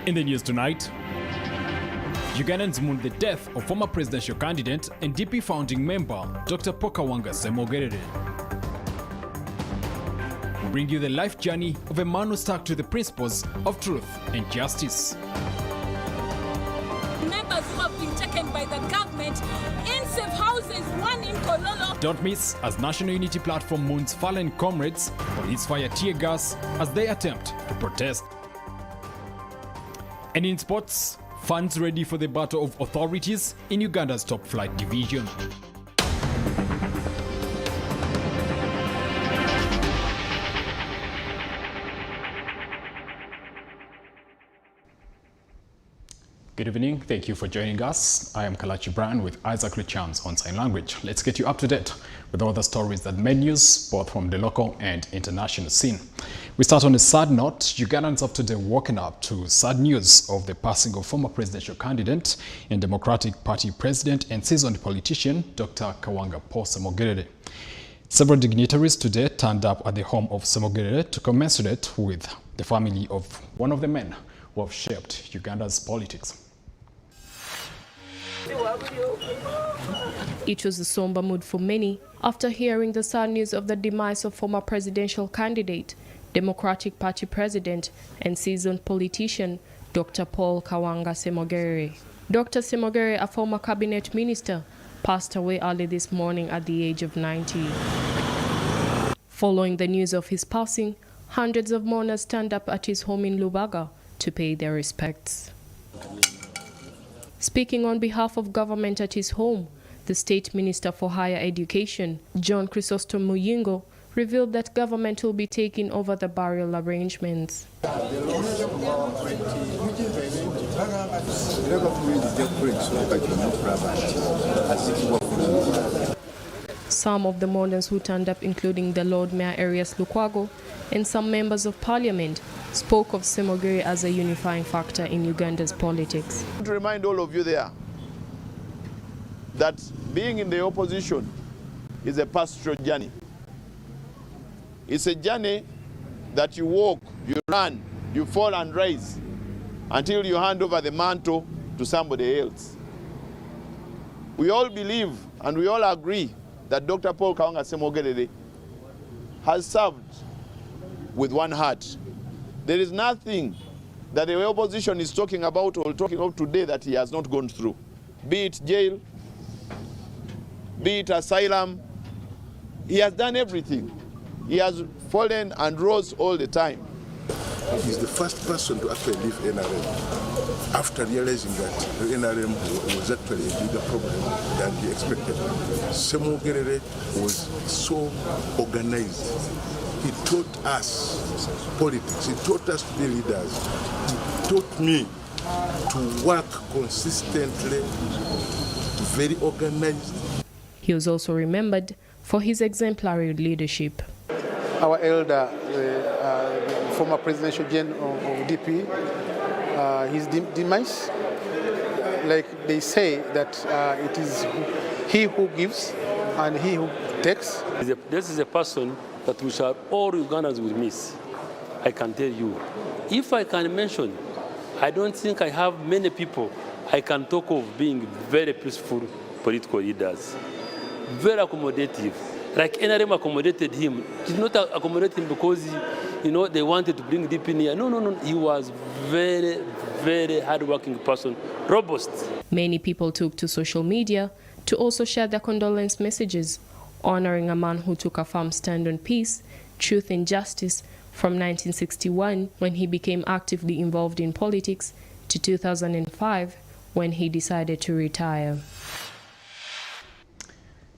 In the news tonight, Ugandans mourn the death of former presidential candidate and DP founding member Dr. Paul Kawanga Ssemogerere. We bring you the life journey of a man who stuck to the principles of truth and justice. Members who have been taken by the government in safe houses, one in Kololo. Don't miss as National Unity Platform mourns fallen comrades, police fire tear gas as they attempt to protest. And in sports, fans ready for the battle of authorities in Uganda's top flight division. Good evening, thank you for joining us. I am Kalachi Brian with Isaac Richards on Sign Language. Let's get you up to date with all the stories that made news, both from the local and international scene. We start on a sad note. Ugandans have today woken up to sad news of the passing of former presidential candidate and Democratic Party president and seasoned politician, Dr. Kawanga Paul Ssemogerere. Several dignitaries today turned up at the home of Ssemogerere to commensurate with the family of one of the men who have shaped Uganda's politics. It was a somber mood for many after hearing the sad news of the demise of former presidential candidate, Democratic Party president and seasoned politician, Dr. Paul Kawanga Ssemogerere. Dr. Ssemogerere, a former cabinet minister, passed away early this morning at the age of 90. Following the news of his passing, hundreds of mourners turned up at his home in Lubaga to pay their respects. Speaking on behalf of government at his home, the State Minister for Higher Education, John Chrysostom Muyingo, revealed that government will be taking over the burial arrangements. Some of the mourners who turned up, including the Lord Mayor Arias Lukwago and some members of parliament, spoke of Ssemogerere as a unifying factor in Uganda's politics. To remind all of you there that being in the opposition is a pastoral journey. It's a journey that you walk, you run, you fall and rise until you hand over the mantle to somebody else. We all believe and we all agree that Dr. Paul Kawanga Ssemogerere has served with one heart. There is nothing that the opposition is talking about or talking about today that he has not gone through. Be it jail, be it asylum, he has done everything. He has fallen and rose all the time. He's the first person to actually leave NRM after realizing that the NRM was actually a bigger problem than he expected. Ssemogerere was so organized. He taught us politics. He taught us to be leaders. He taught me to work consistently, very organized. He was also remembered for his exemplary leadership. Our elder, former presidential general of DP, his demise, like they say that it is he who gives and he who takes. This is a person that we shall all Ugandans will miss. I can tell you. If I can mention, I don't think I have many people I can talk of being very peaceful political leaders, very accommodative. Like NRM accommodated him. Did not accommodate him because they wanted to bring DP in here. No. He was very, very hardworking person, robust. Many people took to social media to also share their condolence messages, honoring a man who took a firm stand on peace, truth and justice from 1961 when he became actively involved in politics to 2005 when he decided to retire.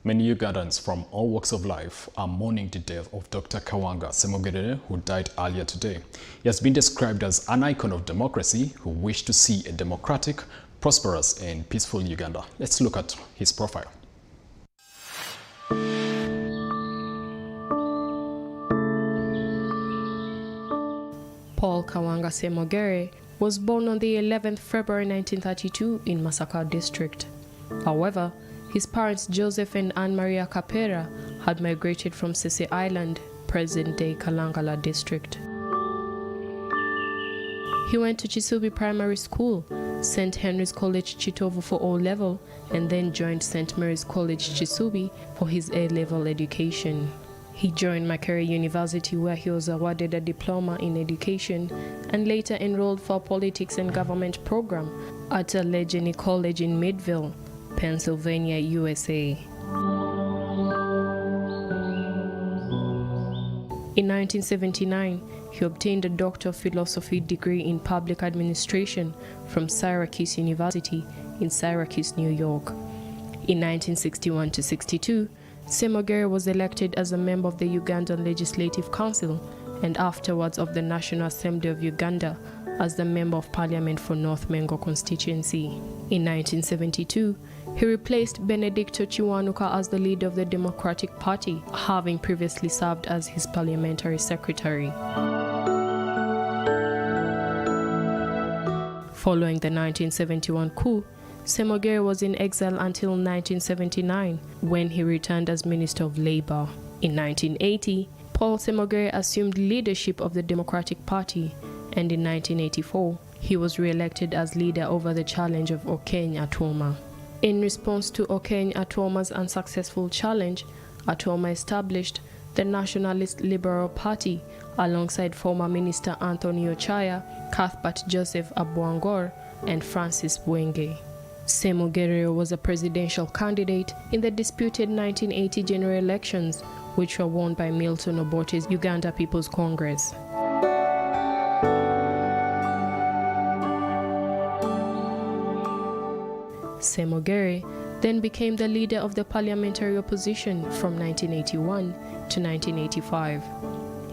Many Ugandans from all walks of life are mourning the death of Dr. Kawanga Ssemogerere, who died earlier today. He has been described as an icon of democracy who wished to see a democratic, prosperous and peaceful Uganda. Let's look at his profile. Paul Kawanga Ssemogerere was born on the 11th February 1932 in Masaka district. However, his parents Joseph and Anne Maria Kapera had migrated from Sese Island, present-day Kalangala district. He went to Chisubi Primary School, St. Henry's College Chitovu for O-level, and then joined St. Mary's College Chisubi for his A-level education. He joined Makerere University, where he was awarded a diploma in education and later enrolled for a politics and government program at Allegheny College in Meadville, Pennsylvania, USA. In 1979, he obtained a Doctor of Philosophy degree in Public Administration from Syracuse University in Syracuse, New York. In 1961 to 62, Semogere was elected as a member of the Ugandan Legislative Council and afterwards of the National Assembly of Uganda as the Member of Parliament for North Mengo constituency. In 1972, he replaced Benedicto Kiwanuka as the leader of the Democratic Party, having previously served as his parliamentary secretary. Following the 1971 coup, Semogere was in exile until 1979, when he returned as Minister of Labour. In 1980, Paul Semogere assumed leadership of the Democratic Party, and in 1984, he was re-elected as leader over the challenge of Okenye Atwoma. In response to Okenye Atwoma's unsuccessful challenge, Atwoma established the Nationalist Liberal Party alongside former Minister Anthony Ochaya, Cuthbert Joseph Abwangor, and Francis Bwenge. Semogere was a presidential candidate in the disputed 1980 general elections, which were won by Milton Obote's Uganda People's Congress. Semogere then became the leader of the parliamentary opposition from 1981 to 1985.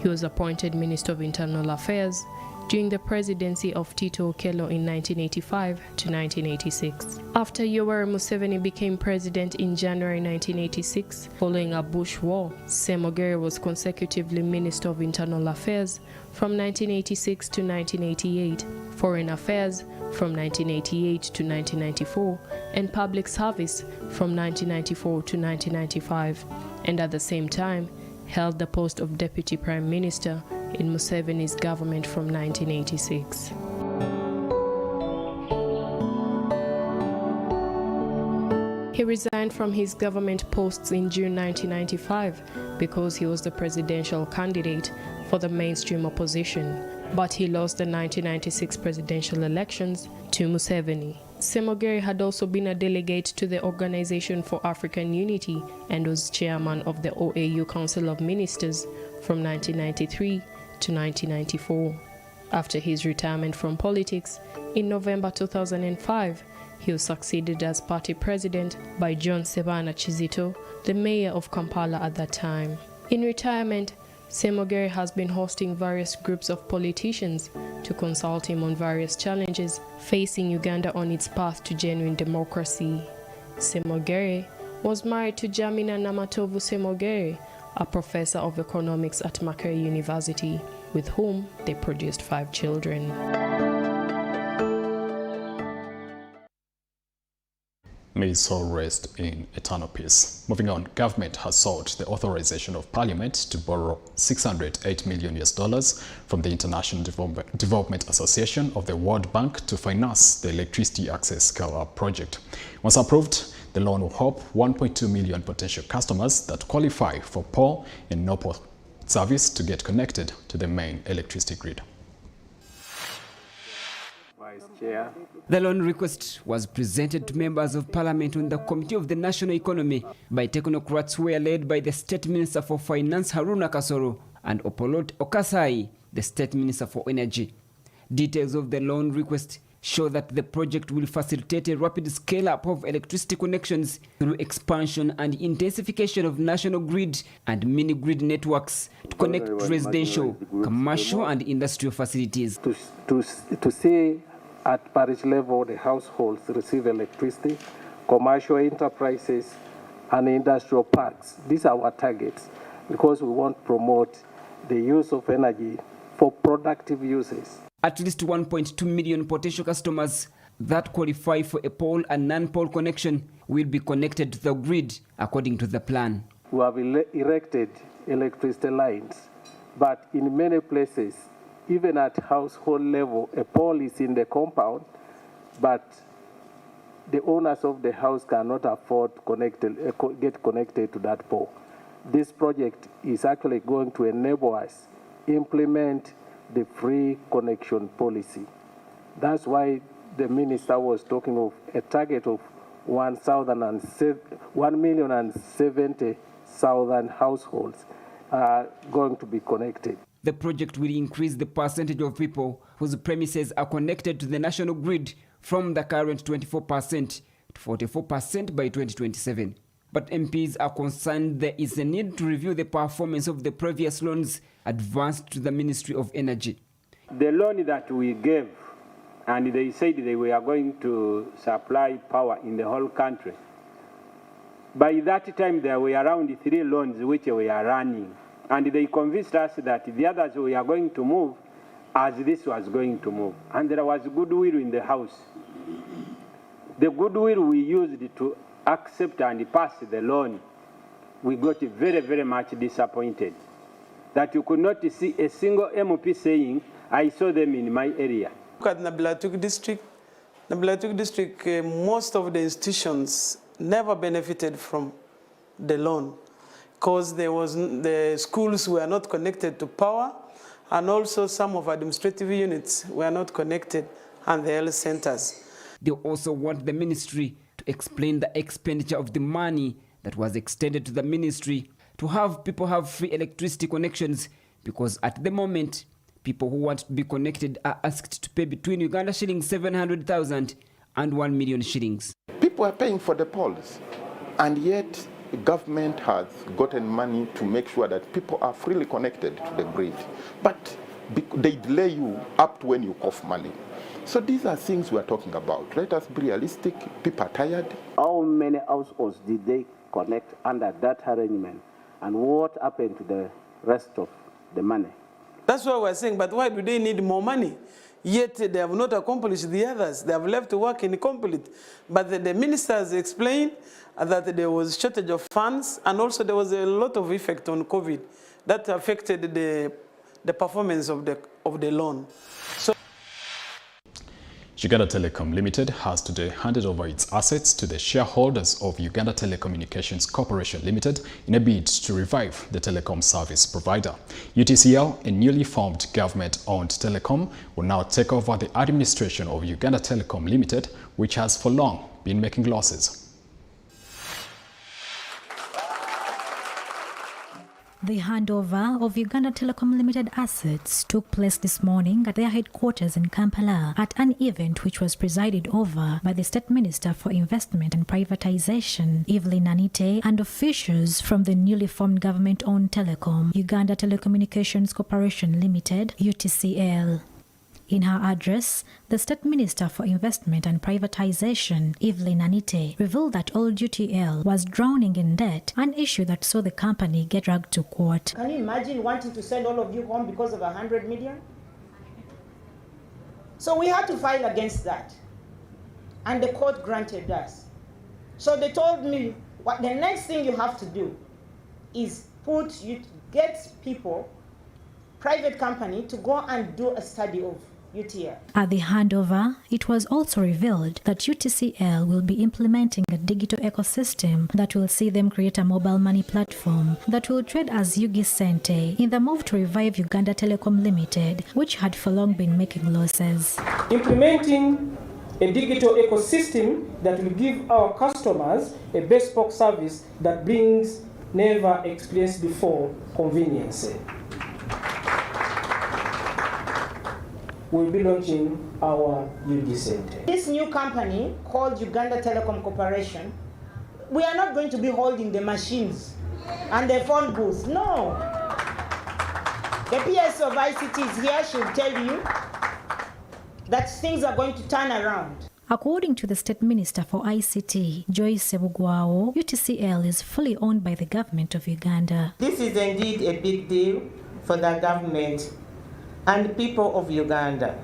He was appointed Minister of Internal Affairs during the presidency of Tito Okello in 1985 to 1986. After Yoweri Museveni became president in January 1986, following a Bush war, Semogere was consecutively Minister of Internal Affairs from 1986 to 1988, Foreign Affairs from 1988 to 1994, and Public Service from 1994 to 1995, and at the same time held the post of Deputy Prime Minister in Museveni's government from 1986. He resigned from his government posts in June 1995 because he was the presidential candidate for the mainstream opposition, but he lost the 1996 presidential elections to Museveni. Semogere had also been a delegate to the Organization for African Unity and was chairman of the OAU Council of Ministers from 1993 to 1994. After his retirement from politics, in November 2005, he was succeeded as party president by John Sebana Kizito, the mayor of Kampala at that time. In retirement, Semogere has been hosting various groups of politicians to consult him on various challenges facing Uganda on its path to genuine democracy. Semogere was married to Jamina Namatovu Semogere, a professor of economics at Makerere University, with whom they produced 5 children. May his soul rest in eternal peace. Moving on, government has sought the authorization of Parliament to borrow $608 million from the International Development Association of the World Bank to finance the electricity access scale-up project. Once approved, the loan will help 1.2 million potential customers that qualify for pole and no pole service to get connected to the main electricity grid. The loan request was presented to members of Parliament on the Committee of the National Economy by technocrats who were led by the State Minister for Finance Haruna Kasoro and Opolot Okasai, the State Minister for Energy. Details of the loan request show that the project will facilitate a rapid scale-up of electricity connections through expansion and intensification of national grid and mini-grid networks to connect residential, commercial and industrial facilities. To see at parish level the households receive electricity, commercial enterprises and industrial parks. These are our targets because we want to promote the use of energy for productive uses. At least 1.2 million potential customers that qualify for a pole and non-pole connection will be connected to the grid according to the plan. We have erected electricity lines, but in many places even at household level, a pole is in the compound, but the owners of the house cannot afford to get connected to that pole. This project is actually going to enable us implement the free connection policy. That's why the minister was talking of a target of 1,070,000 households are going to be connected. The project will increase the percentage of people whose premises are connected to the national grid from the current 24% to 44% by 2027. But MPs are concerned there is a need to review the performance of the previous loans advanced to the Ministry of Energy. The loan that we gave, and they said they were going to supply power in the whole country. By that time, there were around 3 loans which were running. And they convinced us that the others were going to move as this was going to move. And there was goodwill in the House. The goodwill we used to accept and pass the loan, we got very, very much disappointed. That you could not see a single MP saying, I saw them in my area. Look at Nablatuk district. Nablatuk district, most of the institutions never benefited from the loan because the schools were not connected to power, and also some of administrative units were not connected, and the health centers. They also want the ministry to explain the expenditure of the money that was extended to the ministry to have people have free electricity connections, because at the moment, people who want to be connected are asked to pay between Uganda shillings 700,000 and 1 million shillings. People are paying for the poles, and yet the government has gotten money to make sure that people are freely connected to the grid. But they delay you up to when you cough money. So these are things we are talking about. Let us be realistic. People are tired. How many households did they connect under that arrangement? And what happened to the rest of the money? That's what we're saying, but why do they need more money? Yet they have not accomplished the others. They have left the work incomplete. But the ministers explained that there was shortage of funds, and also there was a lot of effect on COVID that affected the performance of the loan. So Uganda Telecom Limited has today handed over its assets to the shareholders of Uganda Telecommunications Corporation Limited in a bid to revive the telecom service provider. UTCL, a newly formed government-owned telecom, will now take over the administration of Uganda Telecom Limited, which has for long been making losses. The handover of Uganda Telecom Limited assets took place this morning at their headquarters in Kampala at an event which was presided over by the State Minister for Investment and Privatization, Evelyn Anite, and officials from the newly formed government-owned telecom, Uganda Telecommunications Corporation Limited, UTCL. In her address, the State Minister for Investment and Privatization, Evelyn Anite, revealed that old UTL was drowning in debt, an issue that saw the company get dragged to court. Can you imagine wanting to send all of you home because of 100 million? So we had to file against that, and the court granted us. So they told me, what the next thing you have to do is get people, private company, to go and do a study of UTL. At the handover, it was also revealed that UTCL will be implementing a digital ecosystem that will see them create a mobile money platform that will trade as Yugi Sente in the move to revive Uganda Telecom Limited, which had for long been making losses. Implementing a digital ecosystem that will give our customers a bespoke service that brings never experienced before convenience. We'll be launching our UD Center. This new company called Uganda Telecom Corporation, we are not going to be holding the machines and the phone booths. No. The PS of ICT is here, should tell you that things are going to turn around. According to the State Minister for ICT, Joyce Sebugwao, UTCL is fully owned by the government of Uganda. This is indeed a big deal for the government and people of Uganda.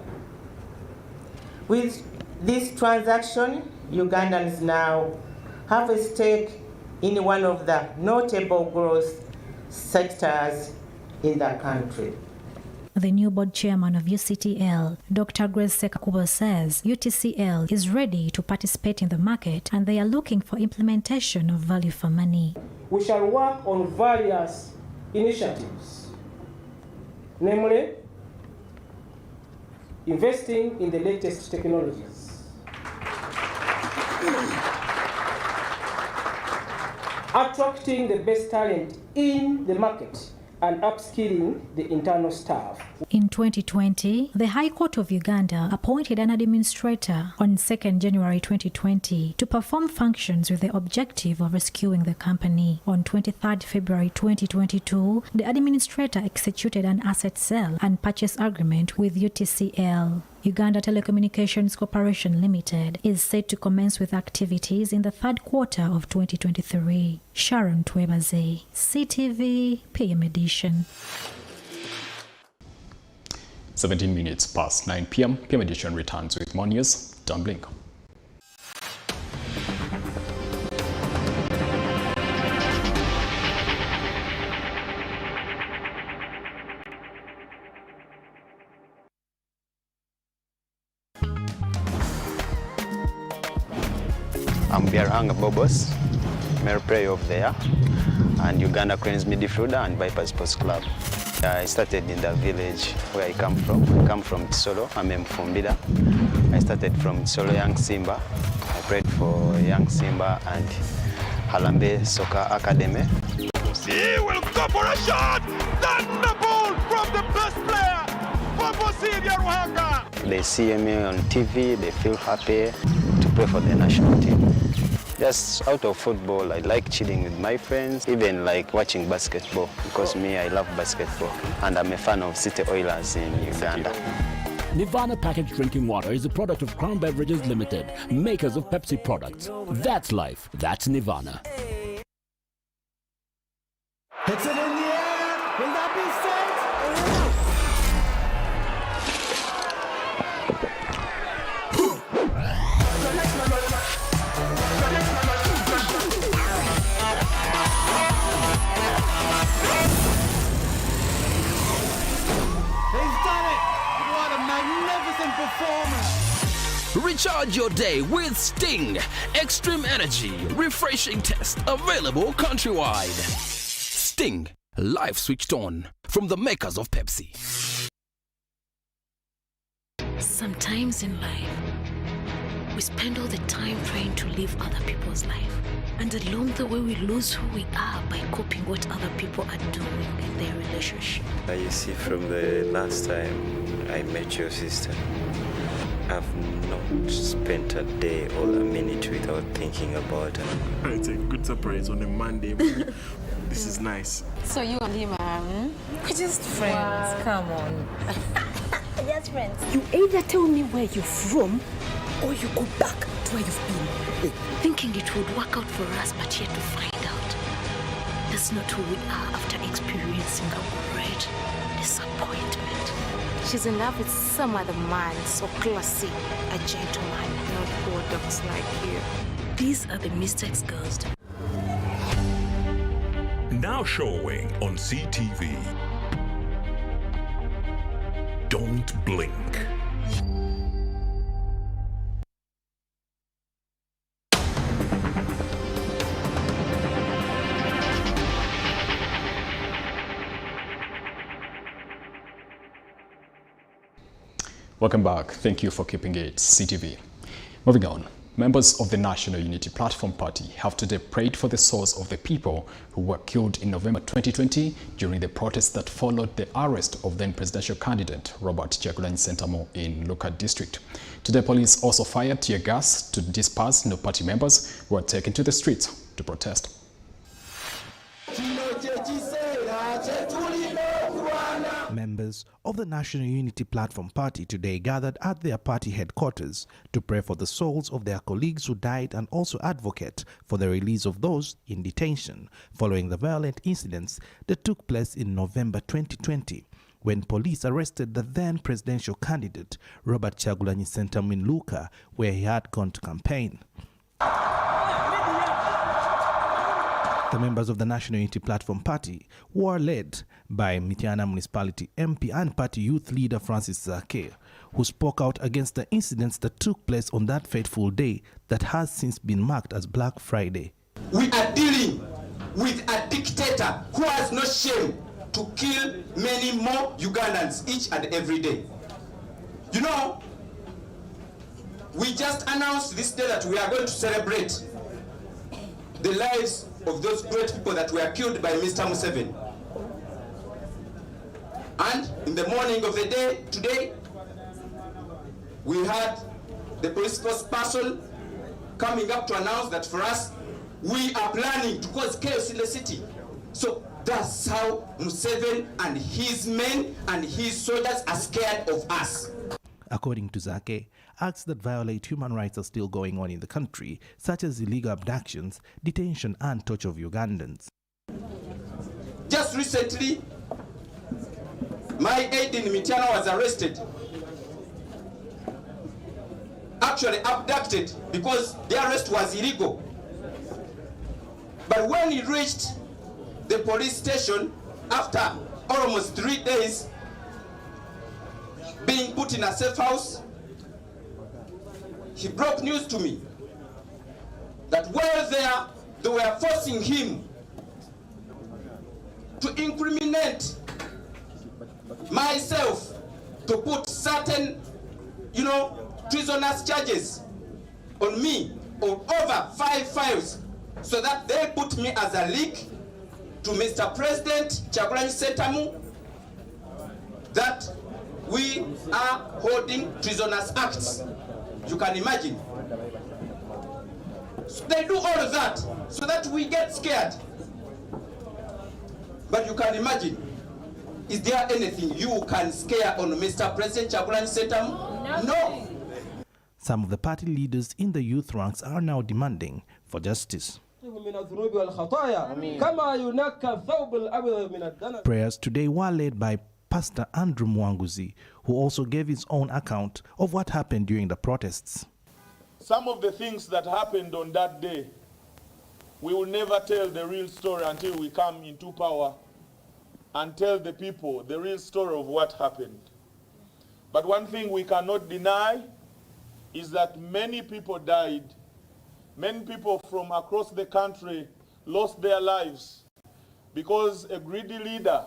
With this transaction, Ugandans now have a stake in one of the notable growth sectors in the country. The new board chairman of UCTL, Dr. Grace Sekakubo, says UTCL is ready to participate in the market and they are looking for implementation of value for money. We shall work on various initiatives, namely investing in the latest technologies, attracting the best talent in the market, and upskilling the internal staff. In 2020, the High Court of Uganda appointed an administrator on 2nd January 2020 to perform functions with the objective of rescuing the company. On 23rd February 2022, the administrator executed an asset sale and purchase agreement with UTCL. Uganda Telecommunications Corporation Limited is set to commence with activities in the third quarter of 2023. Sharon Twebaze, CTV, PM Edition. 17 minutes past 9 p.m. PM Edition returns with more news. Don't blink. I'm Biaranga Bobos, Mayor Player of the Year, and Uganda Cranes midfielder and Vipers Sports Club. I started in the village where I come from. I come from Tsolo. I'm a Mfumbida. I started from Tsolo Young Simba. I played for Young Simba and Halambe Soccer Academy. He will go for a shot! Thunderbolt from the best player, Bobosi Ruhanga. They see me on TV, they feel happy to play for the national team. Just out of football, I like chilling with my friends, even like watching basketball, because me, I love basketball, and I'm a fan of City Oilers in Uganda. Nirvana packaged drinking water is a product of Crown Beverages Limited, makers of Pepsi products. That's life. That's Nirvana. Hits it in the air. Will that be set? Performance. Recharge your day with Sting. Extreme energy, refreshing taste, available countrywide. Sting, life switched on, from the makers of Pepsi. Sometimes in life, we spend all the time trying to live other people's life. And along the way, we lose who we are by copying what other people are doing in their relationship. You see, from the last time I met your sister, I've not spent a day or a minute without thinking about her. It's a good surprise on a Monday. This is nice. So you and him are We're just friends. Wow. Come on. just friends. You either tell me where you're from or you go back to where you've been. Thinking it would work out for us, but yet to find out that's not who we are after experiencing a great disappointment. She's in love with some other man, so classy, a gentleman, not poor dogs like you. These are the mistakes girls do. Now showing on CTV. Don't blink. Welcome back. Thank you for keeping it CTV. Moving on. Members of the National Unity Platform Party have today prayed for the souls of the people who were killed in November 2020 during the protests that followed the arrest of then presidential candidate Robert Kyagulanyi Ssentamu in Luka district. Today, police also fired tear gas to disperse no-party members who were taken to the streets to protest. Members of the National Unity Platform Party today gathered at their party headquarters to pray for the souls of their colleagues who died and also advocate for the release of those in detention following the violent incidents that took place in November 2020 when police arrested the then presidential candidate Robert Kyagulanyi Ssentamu in Luka, where he had gone to campaign. The members of the National Unity Platform Party were led by Mityana Municipality MP and party youth leader Francis Zake, who spoke out against the incidents that took place on that fateful day that has since been marked as Black Friday. We are dealing with a dictator who has no shame to kill many more Ugandans each and every day. You know, we just announced this day that we are going to celebrate the lives of those great people that were killed by Mr. Museveni. And in the morning of the day, today, we had the police spokesperson coming up to announce that for us, we are planning to cause chaos in the city. So that's how Museveni and his men and his soldiers are scared of us. According to Zake, acts that violate human rights are still going on in the country, such as illegal abductions, detention and torture of Ugandans. Just recently, my aide in Mityana was arrested, actually abducted, because the arrest was illegal. But when he reached the police station, after almost 3 days being put in a safe house, he broke news to me that while there, they were forcing him to incriminate myself, to put certain, treasonous charges on me of over 5 files, so that they put me as a leak to Mr. President Kyagulanyi Ssentamu that we are holding treasonous acts. You can imagine. So they do all of that so that we get scared. But you can imagine, is there anything you can scare on Mr. President Kyagulanyi Ssentamu? No. Some of the party leaders in the youth ranks are now demanding for justice. Prayers today were led by Pastor Andrew Mwanguzi, who also gave his own account of what happened during the protests. Some of the things that happened on that day, we will never tell the real story until we come into power and tell the people the real story of what happened. But one thing we cannot deny is that many people died. Many people from across the country lost their lives because a greedy leader,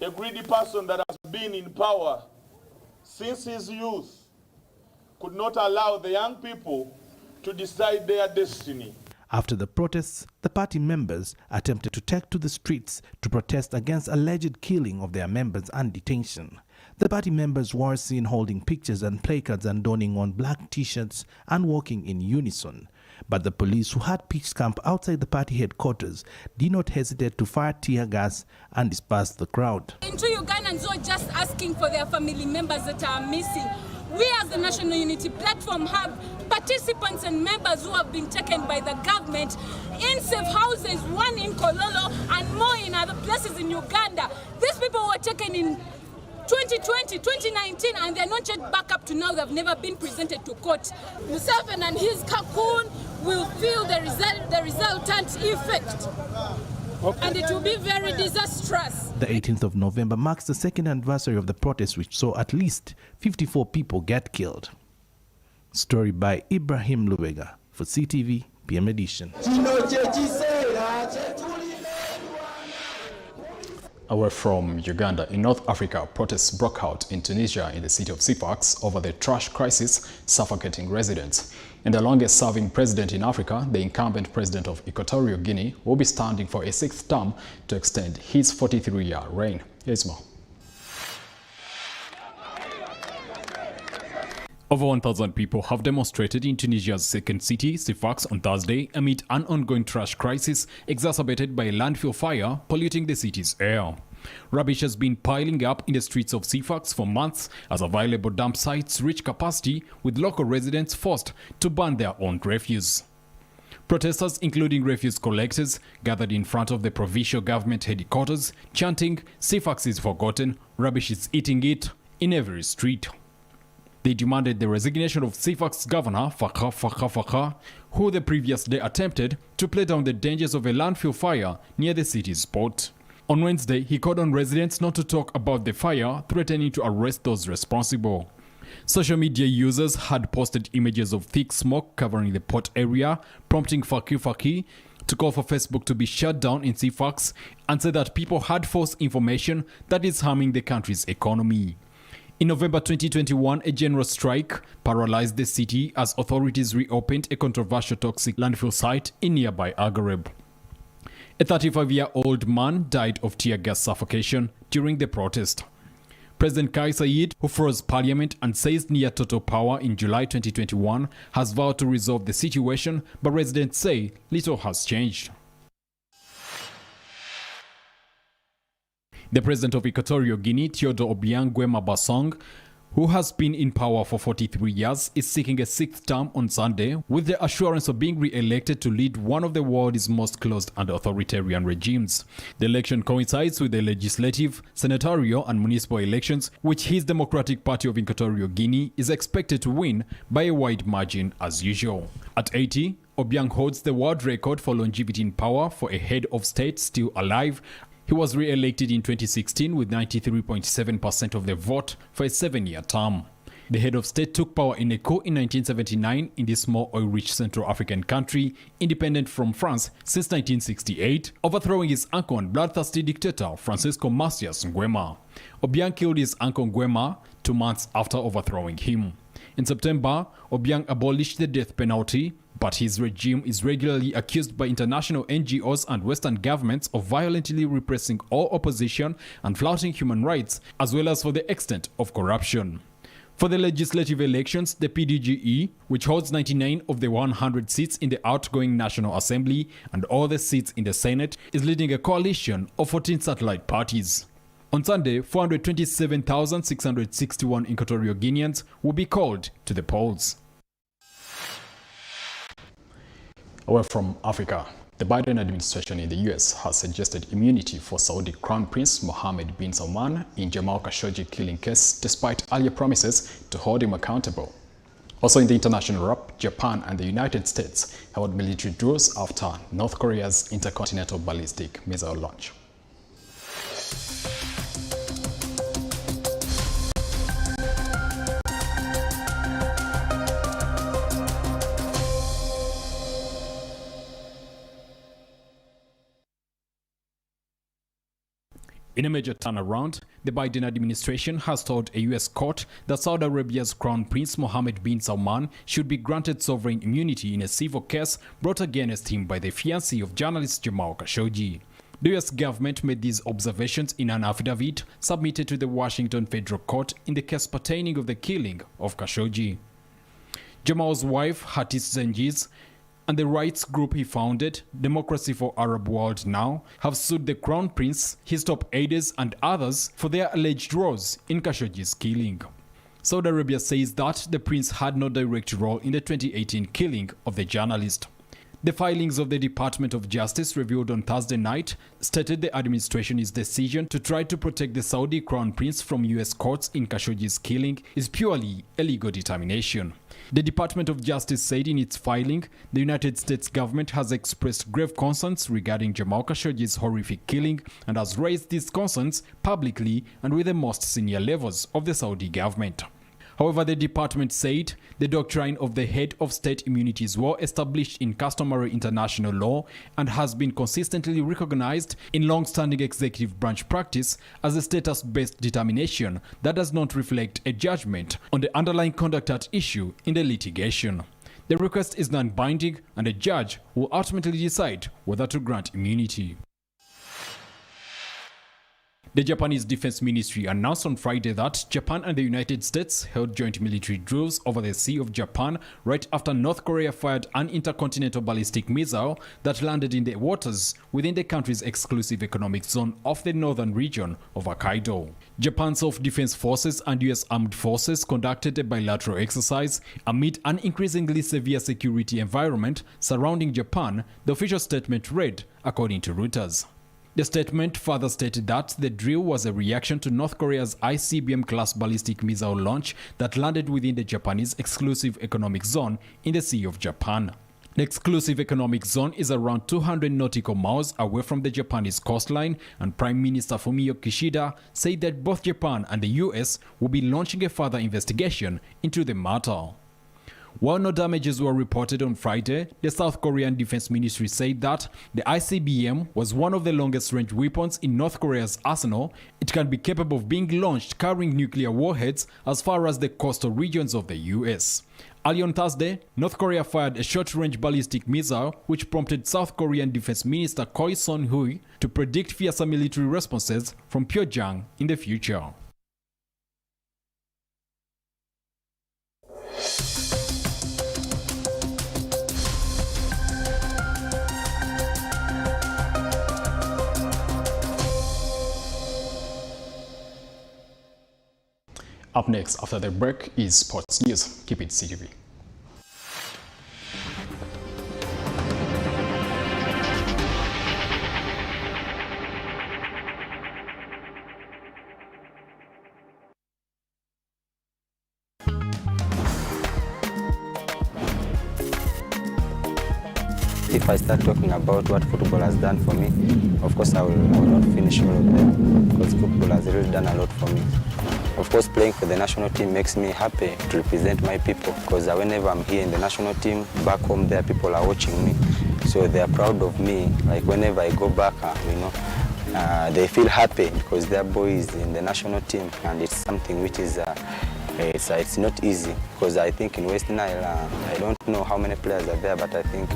a greedy person that has been in power since his youth, could not allow the young people to decide their destiny. After the protests, the party members attempted to take to the streets to protest against alleged killing of their members and detention. The party members were seen holding pictures and placards and donning on black t-shirts and walking in unison. But the police, who had pitched camp outside the party headquarters, did not hesitate to fire tear gas and disperse the crowd. Into Ugandans who are just asking for their family members that are missing. We as the National Unity Platform have participants and members who have been taken by the government in safe houses, one in Kololo and more in other places in Uganda. These people were taken in 2020, 2019, and they're not yet back up to now. They've never been presented to court. Museveni and his cocoon will feel the resultant effect. Okay. And it will be very disastrous. The 18th of November marks the second anniversary of the protest, which saw at least 54 people get killed. Story by Ibrahim Lubega for CTV PM Edition. Away from Uganda, in North Africa, protests broke out in Tunisia in the city of Sfax over the trash crisis suffocating residents. And the longest-serving president in Africa, the incumbent president of Equatorial Guinea, will be standing for a 6th term to extend his 43-year reign. Here's more. Over 1,000 people have demonstrated in Tunisia's second city, Sfax, on Thursday amid an ongoing trash crisis exacerbated by a landfill fire polluting the city's air. Rubbish has been piling up in the streets of Sfax for months as available dump sites reach capacity, with local residents forced to burn their own refuse. Protesters, including refuse collectors, gathered in front of the provincial government headquarters, chanting, "Sfax is forgotten, rubbish is eating it," in every street. They demanded the resignation of CFAC's governor, Fakha, who the previous day attempted to play down the dangers of a landfill fire near the city's port. On Wednesday, he called on residents not to talk about the fire, threatening to arrest those responsible. Social media users had posted images of thick smoke covering the port area, prompting Fakhi to call for Facebook to be shut down in CFAX and said that people had false information that is harming the country's economy. In November 2021, a general strike paralyzed the city as authorities reopened a controversial toxic landfill site in nearby Aghareb. A 35-year-old man died of tear gas suffocation during the protest. President Kais Saied, who froze parliament and seized near total power in July 2021, has vowed to resolve the situation, but residents say little has changed. The president of Equatorial Guinea, Theodore Obiang Nguema Basong, who has been in power for 43 years, is seeking a sixth term on Sunday with the assurance of being re-elected to lead one of the world's most closed and authoritarian regimes. The election coincides with the legislative, senatorial and municipal elections, which his Democratic Party of Equatorial Guinea is expected to win by a wide margin as usual. At 80, Obiang holds the world record for longevity in power for a head of state still alive. He was re-elected in 2016 with 93.7% of the vote for a 7-year term. The head of state took power in a coup in 1979 in this small oil-rich Central African country, independent from France since 1968, overthrowing his uncle and bloodthirsty dictator Francisco Macias Nguema. Obiang killed his uncle Nguema 2 months after overthrowing him. In September, Obiang abolished the death penalty, but his regime is regularly accused by international NGOs and Western governments of violently repressing all opposition and flouting human rights, as well as for the extent of corruption. For the legislative elections, the PDGE, which holds 99 of the 100 seats in the outgoing National Assembly and all the seats in the Senate, is leading a coalition of 14 satellite parties. On Sunday, 427,661 Equatorial Guineans will be called to the polls. Away from Africa, the Biden administration in the US has suggested immunity for Saudi Crown Prince Mohammed bin Salman in Jamal Khashoggi killing case, despite earlier promises to hold him accountable. Also in the international wrap, Japan and the United States held military drills after North Korea's intercontinental ballistic missile launch. In a major turnaround, the Biden administration has told a U.S. court that Saudi Arabia's Crown Prince Mohammed bin Salman should be granted sovereign immunity in a civil case brought against him by the fiancé of journalist Jamal Khashoggi. The U.S. government made these observations in an affidavit submitted to the Washington Federal Court in the case pertaining of the killing of Khashoggi. Jamal's wife, Hatis Zengiz, and the rights group he founded, Democracy for Arab World Now, have sued the Crown Prince, his top aides and others for their alleged roles in Khashoggi's killing. Saudi Arabia says that the prince had no direct role in the 2018 killing of the journalist. The filings of the Department of Justice revealed on Thursday night stated the administration's decision to try to protect the Saudi Crown Prince from US courts in Khashoggi's killing is purely a legal determination. The Department of Justice said in its filing, the United States government has expressed grave concerns regarding Jamal Khashoggi's horrific killing and has raised these concerns publicly and with the most senior levels of the Saudi government. However, the department said the doctrine of the head of state immunity is well established in customary international law and has been consistently recognized in long-standing executive branch practice as a status-based determination that does not reflect a judgment on the underlying conduct at issue in the litigation. The request is non-binding and a judge will ultimately decide whether to grant immunity. The Japanese Defense Ministry announced on Friday that Japan and the United States held joint military drills over the Sea of Japan right after North Korea fired an intercontinental ballistic missile that landed in the waters within the country's exclusive economic zone off the northern region of Hokkaido. Japan's self-defense forces and U.S. armed forces conducted a bilateral exercise amid an increasingly severe security environment surrounding Japan, the official statement read, according to Reuters. The statement further stated that the drill was a reaction to North Korea's ICBM-class ballistic missile launch that landed within the Japanese exclusive economic zone in the Sea of Japan. The exclusive economic zone is around 200 nautical miles away from the Japanese coastline, and Prime Minister Fumio Kishida said that both Japan and the US will be launching a further investigation into the matter. While no damages were reported on Friday, the South Korean Defense Ministry said that the ICBM was one of the longest-range weapons in North Korea's arsenal. It can be capable of being launched carrying nuclear warheads as far as the coastal regions of the US. Early on Thursday, North Korea fired a short-range ballistic missile which prompted South Korean Defense Minister Choi Son-hui to predict fiercer military responses from Pyongyang in the future. Up next, after the break, is sports news. Keep it CTV. If I start talking about what football has done for me, of course I will not finish all of them, because football has really done a lot for me. Of course, playing for the national team makes me happy to represent my people, because whenever I'm here in the national team, back home there, people are watching me. So they are proud of me. Like whenever I go back, they feel happy because their boy is in the national team, and it's something which is it's not easy, because I think in West Nile, I don't know how many players are there, but I think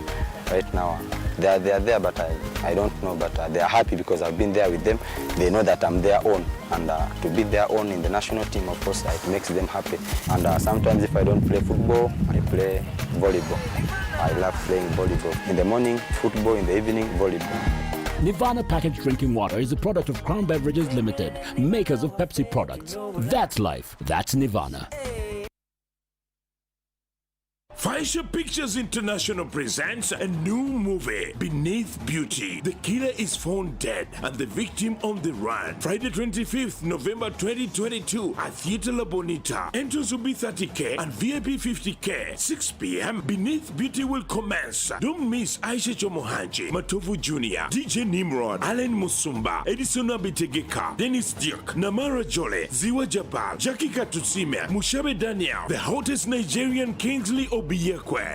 right now they are there, but I don't know, but they are happy because I've been there with them. They know that I'm their own, and to be their own in the national team, of course, it makes them happy. And sometimes if I don't play football, I play volleyball. I love playing volleyball. In the morning, football, in the evening, volleyball. Nirvana Packaged Drinking Water is a product of Crown Beverages Limited, makers of Pepsi products. That's life. That's Nirvana. Faisha Pictures International presents a new movie, Beneath Beauty. The killer is found dead and the victim on the run. Friday 25th November 2022 at Theatre La Bonita. Entrance will be 30K and VIP 50K. 6 p.m. Beneath Beauty will commence. Don't miss Aisha Chomohanji, Matovu Jr., DJ Nimrod, Allen Musumba, Edison Abitegeka, Dennis Duke, Namara Jole, Ziwa Jabal, Jackie Katutsime, Mushabe Daniel, the hottest Nigerian Kingsley Obiyekwe.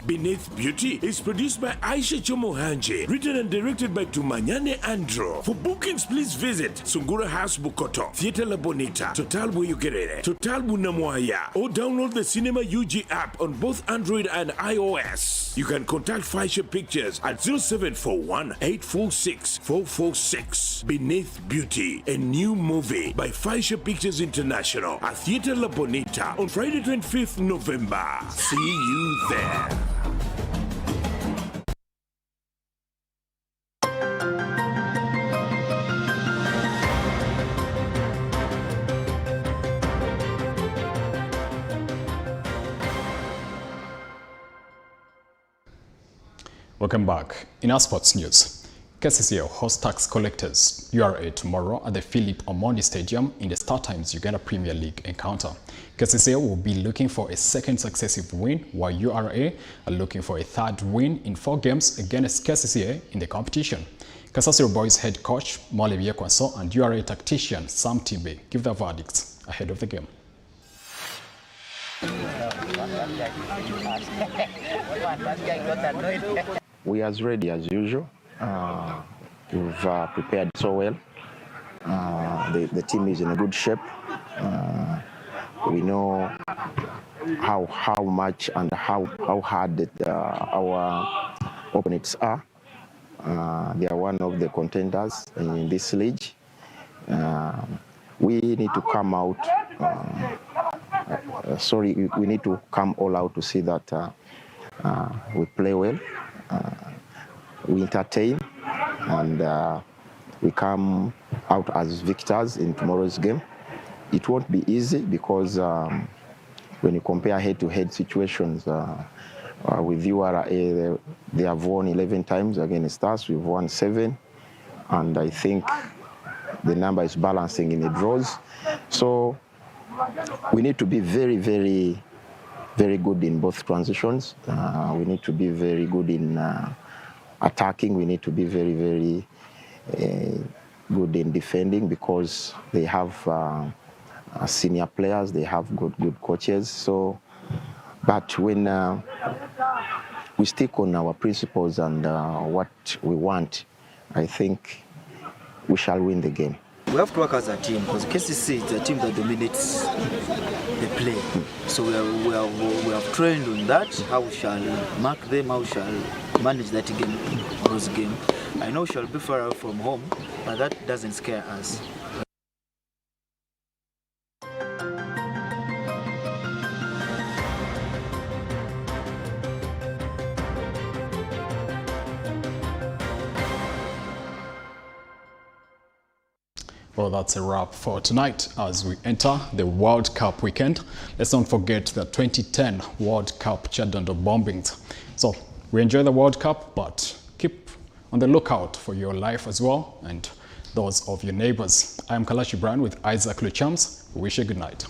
Beneath Beauty is produced by Aisha Chomohanji, written and directed by Tumanyane Andrew. For bookings, please visit Sungura House Bukoto, Theatre La Bonita, Total Buyugerere, Total Bunamwaya, or download the Cinema UG app on both Android and iOS. You can contact Faisha Pictures at 0741 846 446. Beneath Beauty, a new movie by Faisha Pictures International at Theatre La Bonita on Friday 25th November. See you there. Welcome back. In our sports news, KCCA hosts tax collectors URA tomorrow at the Philip Omondi Stadium in the Star Times Uganda Premier League encounter. KCCA will be looking for a second successive win, while URA are looking for a third win in 4 games against KCCA in the competition. Kasasiro Boys head coach Molebi Ekwanso and URA tactician Sam Timbe give their verdicts ahead of the game. We are as ready as usual. We've prepared so well. The team is in a good shape. We know how much and how hard our opponents are. They are one of the contenders in this league. We need to come out. We need to come all out to see that we play well, we entertain, and we come out as victors in tomorrow's game. It won't be easy because when you compare head-to-head situations with URA, they have won 11 times against us. We've won 7. and I think the number is balancing in the draws. So we need to be very, very, very good in both transitions. We need to be very good in attacking. We need to be very, very good in defending, because they have senior players, they have good coaches. So, but when we stick on our principles and what we want, I think we shall win the game. We have to work as a team, because KCC is a team that dominates the play. So we have trained on that, how we shall mark them, how we shall manage that game, those game. I know we shall be far out from home, but that doesn't scare us. Well, that's a wrap for tonight as we enter the World Cup weekend. Let's not forget the 2010 World Cup Chadando bombings. So we enjoy the World Cup, but keep on the lookout for your life as well and those of your neighbors. I am Kalachi Brown with Isaac Luchams. We wish you good night.